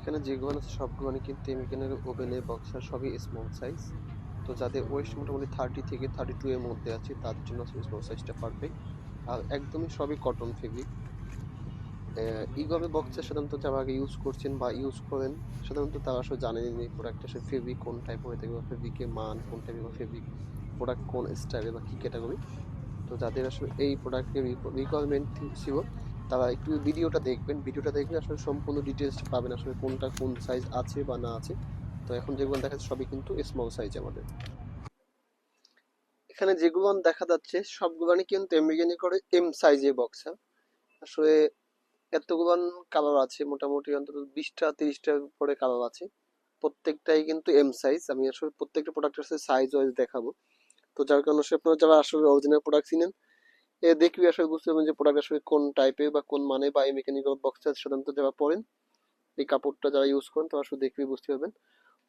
এখানে যেগুলো আছে সবগুলো কিন্তু এমেরিকানের ওভেনে বক্সার সবই স্মল সাইজ। তো যাদের ওয়েস্ট মোটামুটি 30 থেকে 32 এর মধ্যে আছে তাদের জন্য আসলে স্মল সাইজটা পারফেক্ট। আর একদমই সবই কটন ফেব্রিক। এইভাবে বক্সার সাধারণত যারা আগে ইউজ করছেন বা ইউজ করেন সাধারণত তারা আসলে জানেন এই প্রোডাক্টটা আসলে ফেব্রিক কোন টাইপ হয়ে থাকে বা ফেব্রিকের মান কোন টাইপের বা ফেব্রিক প্রোডাক্ট কোন স্টাইলে বা কি ক্যাটাগরি। তো যাদের আসলে এই প্রোডাক্টের রিকোয়ারমেন্ট ছিল তারা একটু ভিডিওটা দেখবেন, ভিডিওটা দেখলে আসলে সম্পূর্ণ ডিটেলসটা পাবেন আসলে কোনটা কোন সাইজ আছে বা না আছে। তো এখন যেগুলো দেখা যাচ্ছে সবই কিন্তু স্মল সাইজ আমাদের। এখানে যেগুলো দেখা যাচ্ছে সবগুলোই কিন্তু আমেরিকানি করে এম সাইজের বক্সা। আসলে এতগুলো কালার আছে, মোটামুটি অন্তত 20টা 30টার উপরে কালার আছে। প্রত্যেকটাই কিন্তু এম সাইজ। আমি আসলে প্রত্যেকটা প্রোডাক্টের সাইজ ওয়াইজ দেখাবো। তো যার কারণে আপনারা যারা আসলে অরিজিনাল প্রোডাক্ট চিনেন দেখবি আসলে বুঝতে পারবেন যে প্রোডাক্ট আসলে কোন টাইপের বা কোন মানে বা এই মেকানিক্যাল বক্সটা সাধারণত যারা পড়েন এই কাপড়টা যারা ইউজ করেন তারা আসলে দেখবি বুঝতে পারবেন।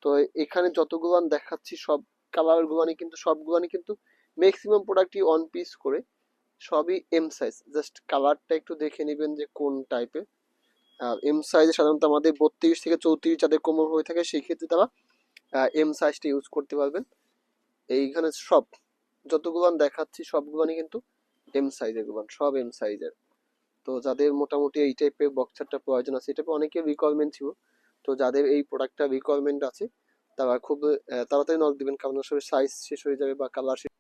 তো এখানে যতগুলো দেখাচ্ছি সব কালার গুলানি কিন্তু সবগুলানি কিন্তু ম্যাক্সিমাম প্রোডাক্টই অন পিস করে সবই এম সাইজ। জাস্ট কালারটা একটু দেখে নেবেন যে কোন টাইপের। আর এম সাইজে সাধারণত আমাদের 32 থেকে 34 যাদের কোমর হয়ে থাকে সেই ক্ষেত্রে তারা এম সাইজটা ইউজ করতে পারবেন। এইখানে সব যতগুলো দেখাচ্ছি সবগুলানি কিন্তু এম সাইজের গুলো, সব এম সাইজের। তো যাদের মোটামুটি এই টাইপের বক্সারটা প্রয়োজন আছে, এটা অনেকের রিকোয়ারমেন্ট ছিল। তো যাদের এই প্রোডাক্টটা রিকোয়ারমেন্ট আছে তারা খুব তাড়াতাড়ি নক দিবেন, কারণ আসলে সাইজ শেষ হয়ে যাবে বা কালার শেষ।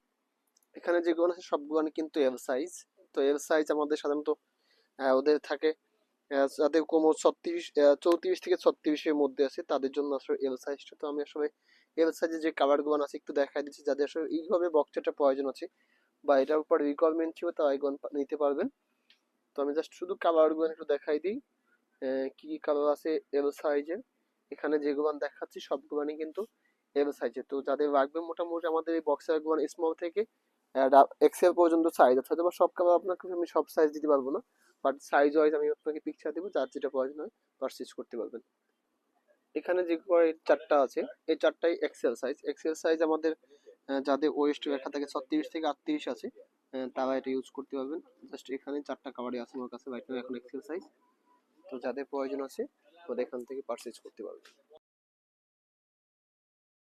এখানে যেগুলো আছে সবগুলো কিন্তু এল সাইজ। তো এল সাইজ আমাদের সাধারণত ওদের থাকে যাদের কোমর 34 থেকে 36 এর মধ্যে আছে তাদের জন্য আসলে এল সাইজটা। তো আমি আসলে এল সাইজে যে কালার গুলো আছে একটু দেখাই দিচ্ছি, যাদের আসলে এইভাবে বক্সারটা প্রয়োজন আছে বা এটার উপর রিকোয়ারমেন্ট ছিল তারা এগুলো নিতে পারবেন। তো আমি জাস্ট শুধু কালার গুলো একটু দেখাই দিই কি কি কালার আছে এল সাইজের। এখানে যেগুলো দেখাচ্ছি সবগুলোই কিন্তু এল সাইজের। তো যাদের লাগবে মোটামুটি আমাদের এই বক্সার গুলো স্মল থেকে এক্সেল পর্যন্ত সাইজ আছে, হয়তো বা সব কালার আপনাকে আমি সব সাইজ দিতে পারবো না, বাট সাইজ ওয়াইজ আমি আপনাকে পিকচার দেবো, যার যেটা প্রয়োজন হয় পারচেজ করতে পারবেন। এখানে যে চারটা আছে এই চারটাই এক্সেল সাইজ। এক্সেল সাইজ আমাদের যাদের ওয়েস্ট লেখা থাকে 36 থেকে 38 আছে তারা এটা ইউজ করতে পারবেন। জাস্ট এখানে চারটা কাভারই আছে আমার কাছে রাইট নাও এখন এক্সেল সাইজ। তো যাদের প্রয়োজন আছে তো এখান থেকে পারচেজ করতে পারবেন।